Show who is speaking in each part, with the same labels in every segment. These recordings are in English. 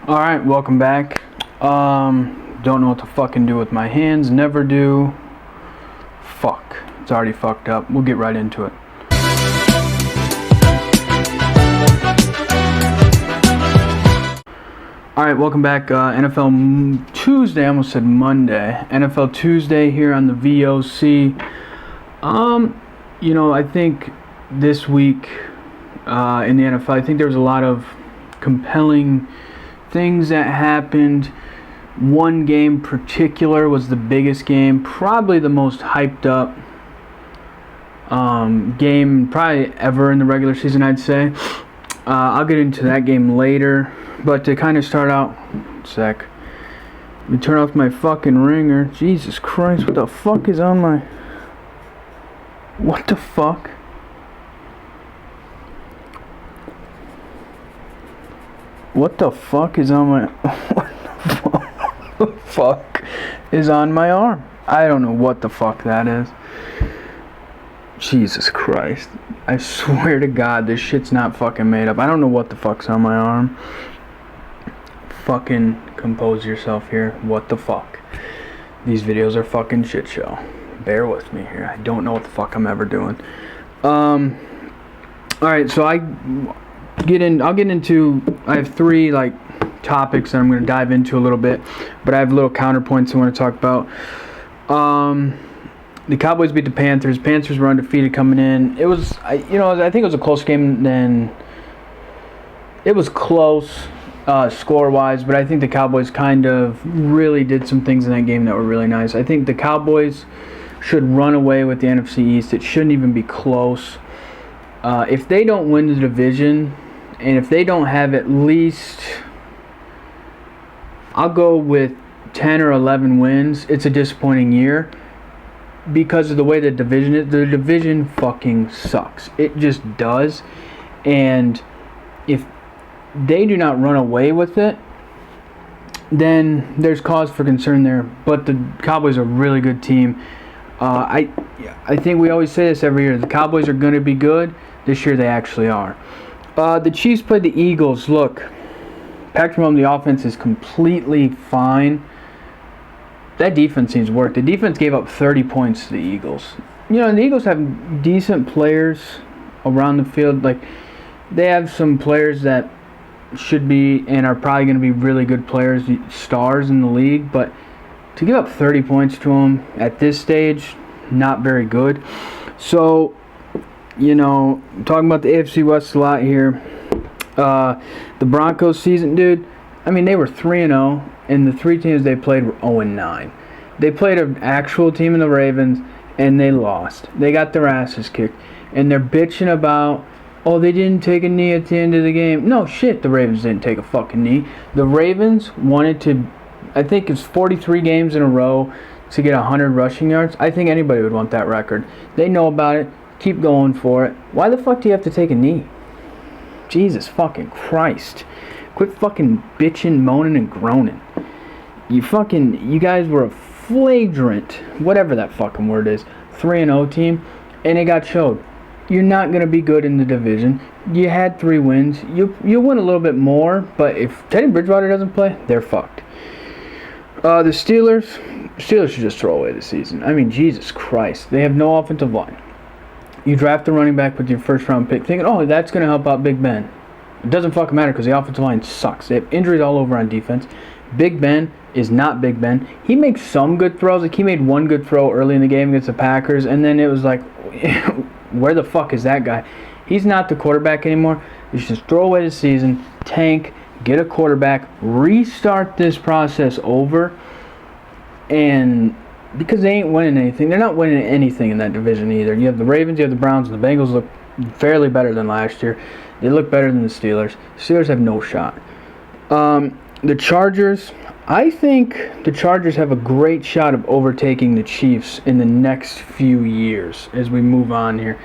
Speaker 1: Alright, welcome back. Don't know what to fucking do with my hands. Never do. Fuck. It's already fucked up. We'll get right into it. Alright, welcome back. NFL Tuesday. I almost said Monday. NFL Tuesday here on the V.O.C. I think this week in the NFL, I think there was a lot of compelling things that happened. One game particular was the biggest game, probably the most hyped up game probably ever in the regular season, I'd say. I'll get into that game later, but to kind of start out, let me turn off my fucking ringer. Jesus Christ, what the fuck is on my... What the fuck? What the fuck is on my... What the fuck is on my arm? I don't know what the fuck that is. Jesus Christ. I swear to God, this shit's not fucking made up. I don't know what the fuck's on my arm. Fucking compose yourself here. What the fuck? These videos are fucking shit show. Bear with me here. I don't know what the fuck I'm ever doing. Alright, so I'll get into, I have three topics that I'm going to dive into a little bit, but I have little counterpoints I want to talk about. The Cowboys beat the Panthers. Panthers were undefeated coming in. It was, I think it was a close game. Then it was close score-wise, but I think the Cowboys kind of really did some things in that game that were really nice. I think the Cowboys should run away with the NFC East. It shouldn't even be close. If they don't win the division, and if they don't have at least, I'll go with 10 or 11 wins, it's a disappointing year because of the way the division is. The division fucking sucks. It just does. And if they do not run away with it, then there's cause for concern there. But the Cowboys are a really good team. I think we always say this every year. The Cowboys are going to be good. This year they actually are. The Chiefs played the Eagles. Look, Patrick Mahomes, the offense is completely fine. That defense needs work. The defense gave up 30 points to the Eagles. The Eagles have decent players around the field. They have some players that should be and are probably going to be really good players, stars in the league. But to give up 30 points to them at this stage, not very good. So, talking about the AFC West a lot here. The Broncos season, dude, they were 3-0, and the three teams they played were 0-9. They played an actual team in the Ravens, and they lost. They got their asses kicked. And they're bitching about, oh, they didn't take a knee at the end of the game. No, shit, the Ravens didn't take a fucking knee. The Ravens wanted to, I think it's 43 games in a row to get 100 rushing yards. I think anybody would want that record. They know about it. Keep going for it. Why the fuck do you have to take a knee? Jesus fucking Christ. Quit fucking bitching, moaning, and groaning. You guys were a flagrant, whatever that fucking word is, 3-0 team, and it got showed. You're not going to be good in the division. You had 3 wins. You'll win a little bit more, but if Teddy Bridgewater doesn't play, they're fucked. The Steelers should just throw away the season. Jesus Christ. They have no offensive line. You draft a running back with your first-round pick, thinking, oh, that's going to help out Big Ben. It doesn't fucking matter because the offensive line sucks. They have injuries all over on defense. Big Ben is not Big Ben. He makes some good throws. He made one good throw early in the game against the Packers, and then it was like, where the fuck is that guy? He's not the quarterback anymore. You should just throw away the season, tank, get a quarterback, restart this process over, and because they ain't winning anything. They're not winning anything in that division either. You have the Ravens, you have the Browns, and the Bengals look fairly better than last year. They look better than the Steelers. The Steelers have no shot. The Chargers, I think the Chargers have a great shot of overtaking the Chiefs in the next few years as we move on here.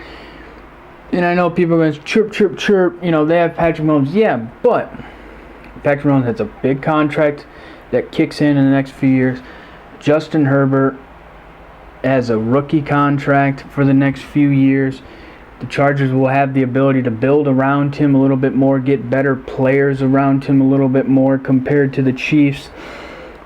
Speaker 1: And I know people are going to chirp, chirp, chirp. They have Patrick Mahomes. Yeah, but Patrick Mahomes has a big contract that kicks in the next few years. Justin Herbert has a rookie contract for the next few years. The Chargers will have the ability to build around him a little bit more, get better players around him a little bit more compared to the Chiefs.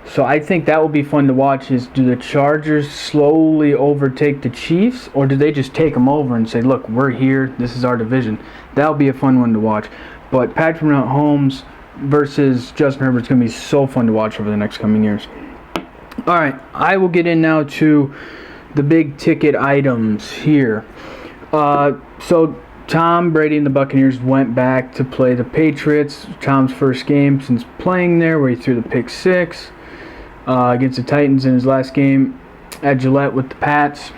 Speaker 1: So I think that will be fun to watch. Is do the Chargers slowly overtake the Chiefs, or do they just take them over and say, look, we're here, this is our division? That'll be a fun one to watch. But Patrick Mahomes versus Justin Herbert is going to be so fun to watch over the next coming years. All right, I will get in now to the big ticket items here. So Tom Brady and the Buccaneers went back to play the Patriots. Tom's first game since playing there, where he threw the pick six against the Titans in his last game at Gillette with the Pats.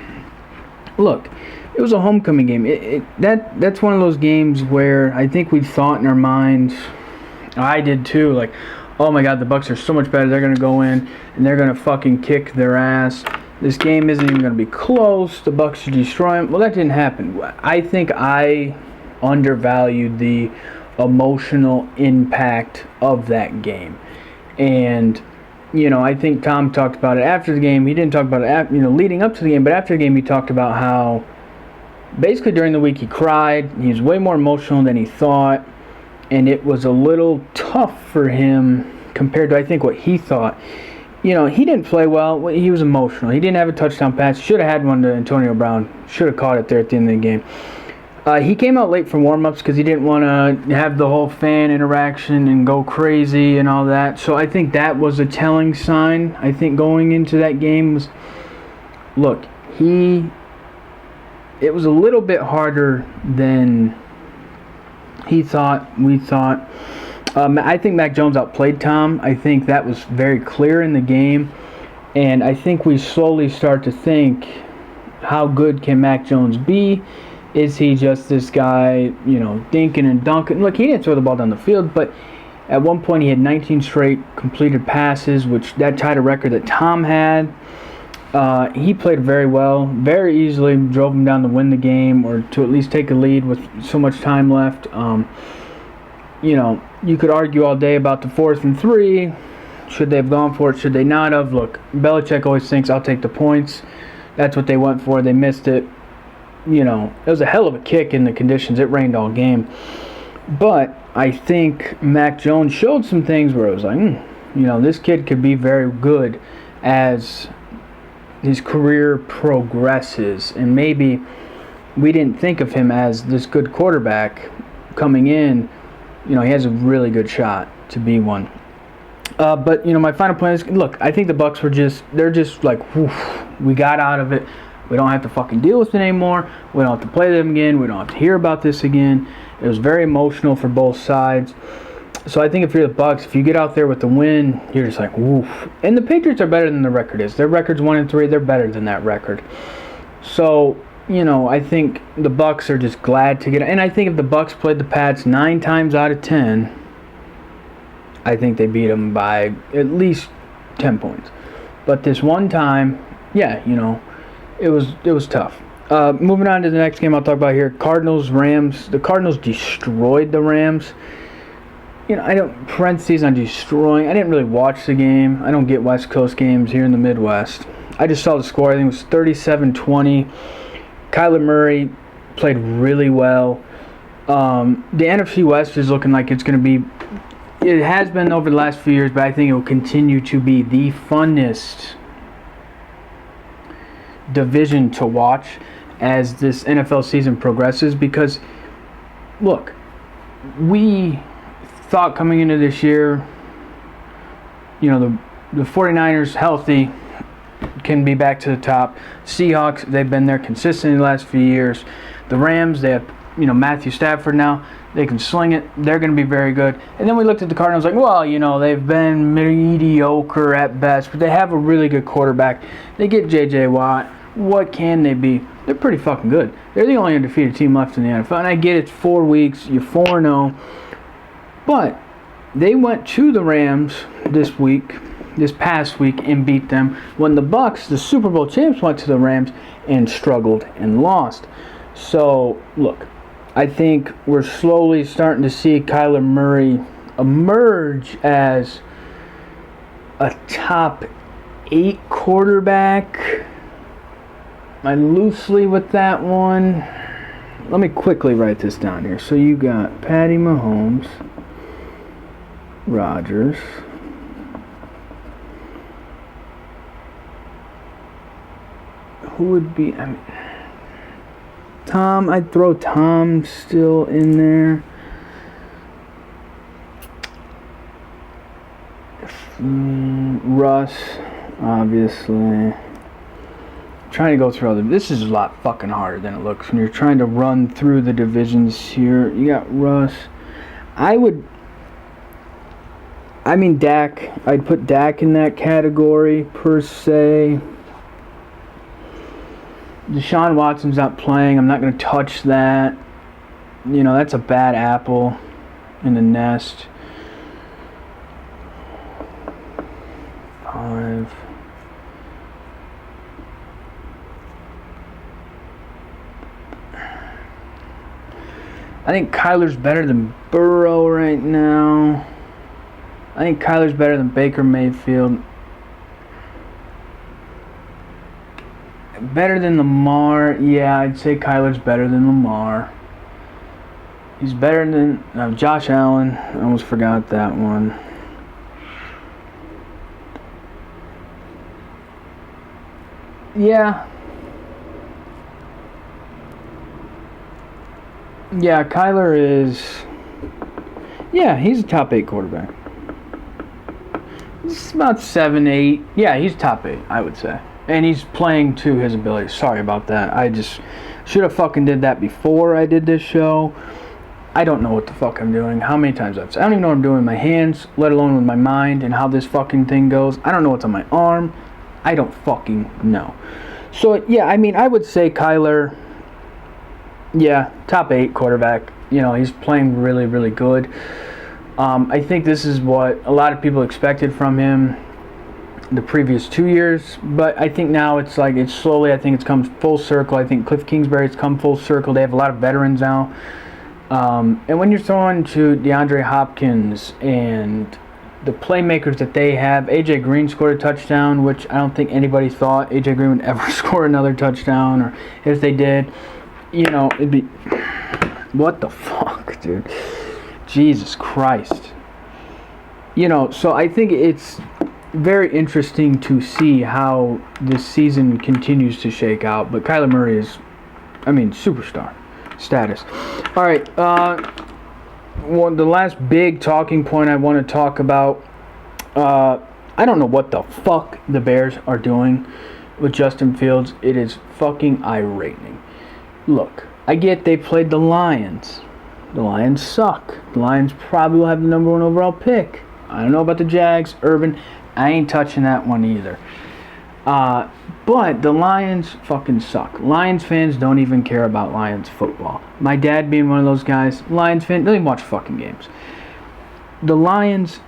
Speaker 1: Look, it was a homecoming game. That's one of those games where I think we thought in our minds, I did too, like, oh my God, the Bucs are so much better. They're going to go in and they're going to fucking kick their ass. This game isn't even going to be close. The Bucs should destroy them. Well, that didn't happen. I think I undervalued the emotional impact of that game. And, I think Tom talked about it after the game. He didn't talk about it, leading up to the game, but after the game he talked about how basically during the week he cried. He was way more emotional than he thought. And it was a little tough for him compared to, I think, what he thought. He didn't play well. He was emotional. He didn't have a touchdown pass. Should have had one to Antonio Brown. Should have caught it there at the end of the game. He came out late for warm-ups because he didn't want to have the whole fan interaction and go crazy and all that. So I think that was a telling sign. I think going into that game was, look, it was a little bit harder than we thought. I think Mac Jones outplayed Tom. I think that was very clear in the game. And I think we slowly start to think, how good can Mac Jones be? Is he just this guy, dinking and dunking? Look, he didn't throw the ball down the field, but at one point he had 19 straight completed passes, which that tied a record that Tom had. He played very well, very easily, drove him down to win the game or to at least take a lead with so much time left. You could argue all day about the 4th and 3. Should they have gone for it? Should they not have? Look, Belichick always thinks, I'll take the points. That's what they went for. They missed it. It was a hell of a kick in the conditions. It rained all game. But I think Mac Jones showed some things where it was like, this kid could be very good as his career progresses. And maybe we didn't think of him as this good quarterback coming in. He has a really good shot to be one. But my final point is, look, I think the Bucs they're just like, whew, we got out of it. We don't have to fucking deal with it anymore. We don't have to play them again. We don't have to hear about this again. It was very emotional for both sides. So I think if you're the Bucs, if you get out there with the win, you're just like, woof. And the Patriots are better than the record is. Their record's 1-3. They're better than that record. So, I think the Bucs are just glad to get it. And I think if the Bucs played the Pats 9 times out of 10, I think they beat them by at least 10 points. But this one time, yeah, it was tough. Moving on to the next game I'll talk about here, Cardinals-Rams. The Cardinals destroyed the Rams. Parentheses on destroying. I didn't really watch the game. I don't get West Coast games here in the Midwest. I just saw the score. I think it was 37-20. Kyler Murray played really well. The NFC West is looking like it's going to be, it has been over the last few years, but I think it will continue to be the funnest division to watch as this NFL season progresses, because look, we thought coming into this year, the 49ers healthy can be back to the top. Seahawks, they've been there consistently the last few years. The Rams, they have Matthew Stafford now. They can sling it. They're going to be very good. And then we looked at the Cardinals like, well, they've been mediocre at best, but they have a really good quarterback. They get J.J. Watt. What can they be? They're pretty fucking good. They're the only undefeated team left in the NFL. And I get it's 4 weeks. You're 4-0. But they went to the Rams this past week, and beat them, when the Bucs, the Super Bowl champs, went to the Rams and struggled and lost. So, look, I think we're slowly starting to see Kyler Murray emerge as a top 8 quarterback. I loosely with that one. let me quickly write this down here. So you got Patty Mahomes, Rodgers, who would be, I mean, Tom, I'd throw Tom still in there. Russ, obviously. Trying to go through other. This is a lot fucking harder than it looks when you're trying to run through the divisions here. You got Russ. Dak. I'd put Dak in that category per se. Deshaun Watson's not playing. I'm not going to touch that. You know, that's a bad apple in the nest. 5. I think Kyler's better than Burrow right now. I think Kyler's better than Baker Mayfield. Better than Lamar. Yeah, I'd say Kyler's better than Lamar. He's better than Josh Allen. I almost forgot that one. Yeah. Yeah, Kyler is... Yeah, he's a top 8 quarterback. It's about 7, 8. Yeah, he's top 8, I would say. And he's playing to his ability. Sorry about that. I just should have fucking did that before I did this show. I don't know what the fuck I'm doing. How many times I've said, I don't even know what I'm doing with my hands, let alone with my mind and how this fucking thing goes. I don't know what's on my arm. I don't fucking know. So, yeah, I mean, I would say Kyler, yeah, top 8 quarterback. You know, he's playing really, really good. I think this is what a lot of people expected from him the previous 2 years, but I think now it's like it's slowly, I think it's come full circle. I think Cliff Kingsbury's come full circle. They have a lot of veterans now. And when you're throwing to DeAndre Hopkins and the playmakers that they have, A.J. Green scored a touchdown, which I don't think anybody thought A.J. Green would ever score another touchdown, or if they did, you know, it'd be... What the fuck, dude? Jesus Christ. You know, so I think it's very interesting to see how this season continues to shake out. But Kyler Murray is, I mean, superstar status. All right, the last big talking point I want to talk about, I don't know what the fuck the Bears are doing with Justin Fields. It is fucking eye-rating. Look, I get they played the Lions. The Lions suck. The Lions probably will have the number 1 overall pick. I don't know about the Jags, Urban. I ain't touching that one either. But the Lions fucking suck. Lions fans don't even care about Lions football. My dad being one of those guys, Lions fan, doesn't even watch fucking games. The Lions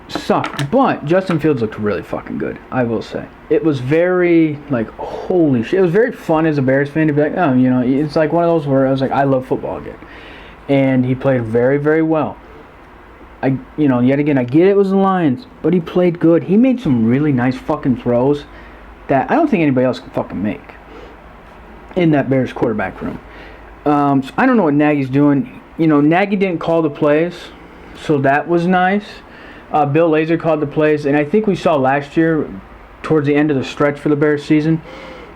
Speaker 1: suck. But Justin Fields looked really fucking good, I will say. It was very, like, holy shit. It was very fun as a Bears fan to be like, oh, you know, it's like one of those where I was like, I love football again. And he played very, very well. Yet again, I get it was the Lions, but he played good. He made some really nice fucking throws that I don't think anybody else can fucking make in that Bears quarterback room. So I don't know what Nagy's doing. You know, Nagy didn't call the plays, so that was nice. Bill Lazor called the plays, and I think we saw last year, towards the end of the stretch for the Bears season,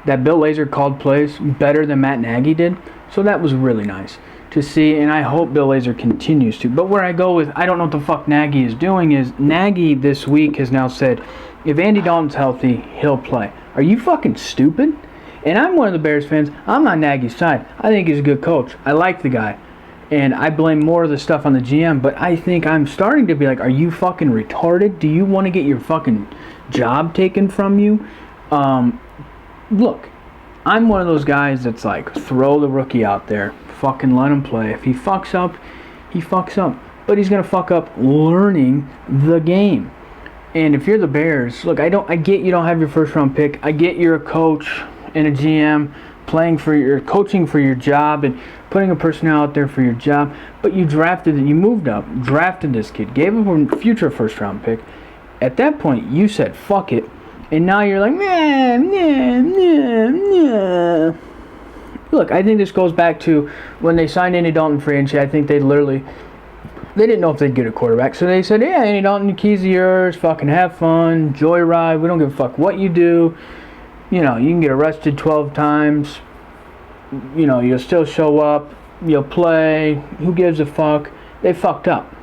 Speaker 1: that Bill Lazor called plays better than Matt Nagy did. So that was really nice to see, and I hope Bill Lazor continues to. But where I go with, I don't know what the fuck Nagy is doing, is Nagy this week has now said, if Andy Dalton's healthy, he'll play. Are you fucking stupid? And I'm one of the Bears fans. I'm on Nagy's side. I think he's a good coach. I like the guy. And I blame more of the stuff on the GM, but I think I'm starting to be like, are you fucking retarded? Do you want to get your fucking job taken from you? Look, I'm one of those guys that's like, throw the rookie out there. Fucking let him play. If he fucks up, he fucks up. But he's going to fuck up learning the game. And if you're the Bears, look, I get you don't have your first round pick. I get you're a coach and a GM coaching for your job and putting a personnel out there for your job. But you moved up, drafted this kid, gave him a future first round pick. At that point, you said, fuck it. And now you're like, nah. Look, I think this goes back to when they signed Andy Dalton free agency. I think they didn't know if they'd get a quarterback. So they said, yeah, Andy Dalton, the keys are yours. Fucking have fun. Joyride. We don't give a fuck what you do. You know, you can get arrested 12 times. You know, you'll still show up. You'll play. Who gives a fuck? They fucked up.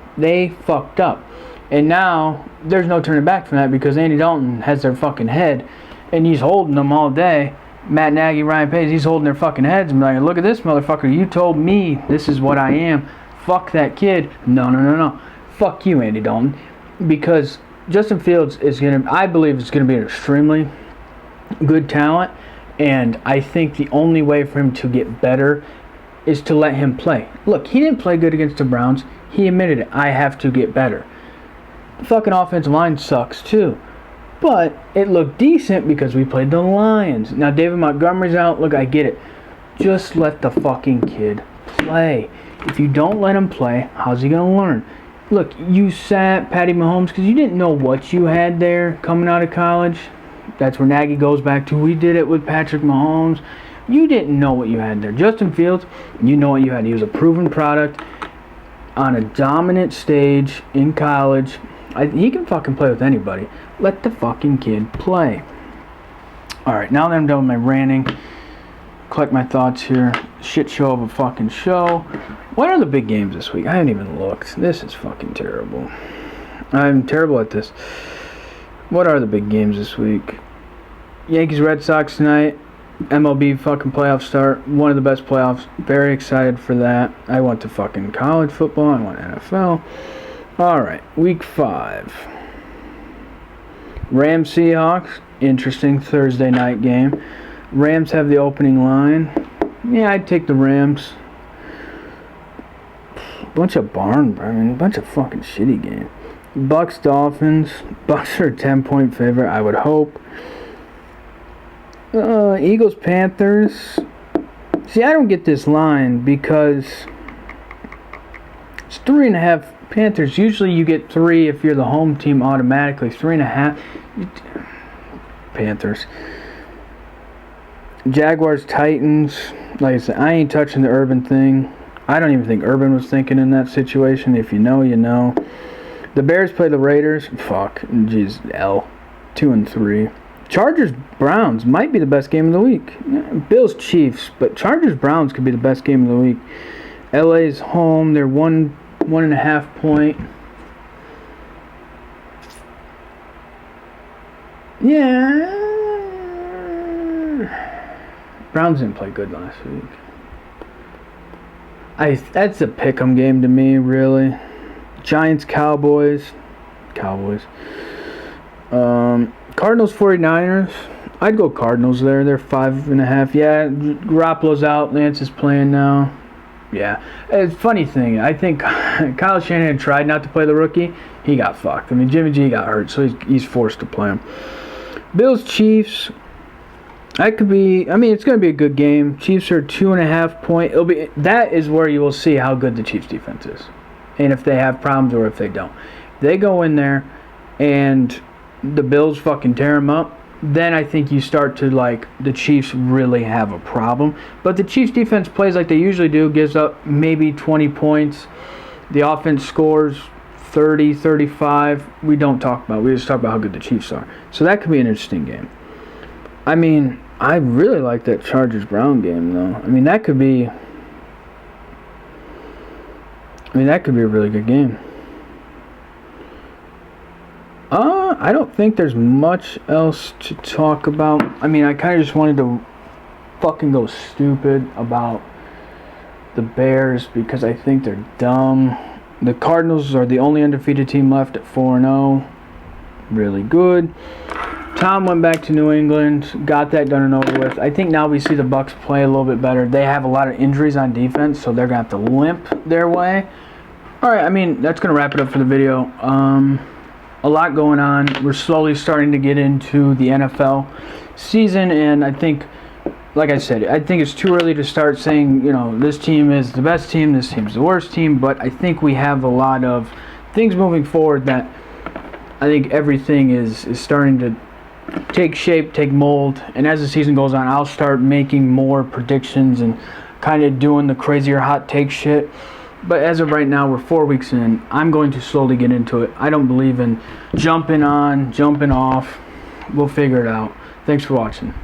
Speaker 1: And now, there's no turning back from that because Andy Dalton has their fucking head. And he's holding them all day. Matt Naggy, Ryan Pace, he's holding their fucking heads and be like, look at this motherfucker. You told me this is what I am. Fuck that kid. No. Fuck you, Andy Dalton. Because Justin Fields I believe is going to be an extremely good talent. And I think the only way for him to get better is to let him play. Look, he didn't play good against the Browns. He admitted it. I have to get better. The fucking offensive line sucks too. But it looked decent because we played the Lions. Now David Montgomery's out. Look, I get it. Just let the fucking kid play. If you don't let him play, how's he going to learn? Look, you sat Patty Mahomes because you didn't know what you had there coming out of college. That's where Naggy goes back to. We did it with Patrick Mahomes. You didn't know what you had there. Justin Fields, you know what you had. He was a proven product on a dominant stage in college. He can fucking play with anybody. Let the fucking kid play. Alright, now that I'm done with my ranting, collect my thoughts here. Shit show of a fucking show. What are the big games this week? I haven't even looked. This is fucking terrible. I'm terrible at this. What are the big games this week? Yankees Red Sox tonight. MLB fucking playoff start. One of the best playoffs. Very excited for that. I went to fucking college football. I went NFL. Alright, week 5. Rams Seahawks. Interesting Thursday night game. Rams have the opening line. Yeah, I'd take the Rams. Bunch of fucking shitty game. Bucks Dolphins. Bucks are a 10-point favorite, I would hope. Eagles Panthers. See, I don't get this line because it's 3.5. Panthers. Usually you get 3 if you're the home team automatically. 3.5. Panthers. Jaguars Titans. Like I said, I ain't touching the Urban thing. I don't even think Urban was thinking in that situation. If you know, you know. The Bears play the Raiders. Fuck. Jeez. L. 2-3. Chargers Browns might be the best game of the week. Bills Chiefs, but Chargers Browns could be the best game of the week. LA's home. They're 1.5 point. Yeah. Browns didn't play good last week. That's a pick'em game to me, really. Giants Cowboys. Cardinals 49ers. I'd go Cardinals there. They're 5.5. Yeah, Garoppolo's out. Lance is playing now. Yeah. It's a funny thing. I think Kyle Shanahan tried not to play the rookie. He got fucked. I mean, Jimmy G got hurt, so he's forced to play him. Bills Chiefs. That could be. I mean, it's going to be a good game. Chiefs are 2.5 point. That is where you will see how good the Chiefs defense is, and if they have problems or if they don't. If they go in there and the Bills fucking tear them up, then I think you start to, like, the Chiefs really have a problem. But the Chiefs defense plays like they usually do, gives up maybe 20 points. The offense scores 30, 35. We don't talk about. We just talk about how good the Chiefs are. So that could be an interesting game. I mean, I really like that Chargers-Brown game, though. I mean, that could be a really good game. I don't think there's much else to talk about. I mean, I kind of just wanted to fucking go stupid about the Bears because I think they're dumb. The Cardinals are the only undefeated team left at 4-0. Really good. Tom went back to New England, got that done and over with. I think now we see the Bucs play a little bit better. They have a lot of injuries on defense, so they're going to have to limp their way. All right, I mean, that's going to wrap it up for the video. A lot going on. We're slowly starting to get into the NFL season, and I think, like I said, I think it's too early to start saying, you know, this team is the best team, this team's the worst team, but I think we have a lot of things moving forward that I think everything is starting to take shape, take mold, and as the season goes on, I'll start making more predictions and kind of doing the crazier hot take shit. But as of right now, we're 4 weeks in. I'm going to slowly get into it. I don't believe in jumping on, jumping off. We'll figure it out. Thanks for watching.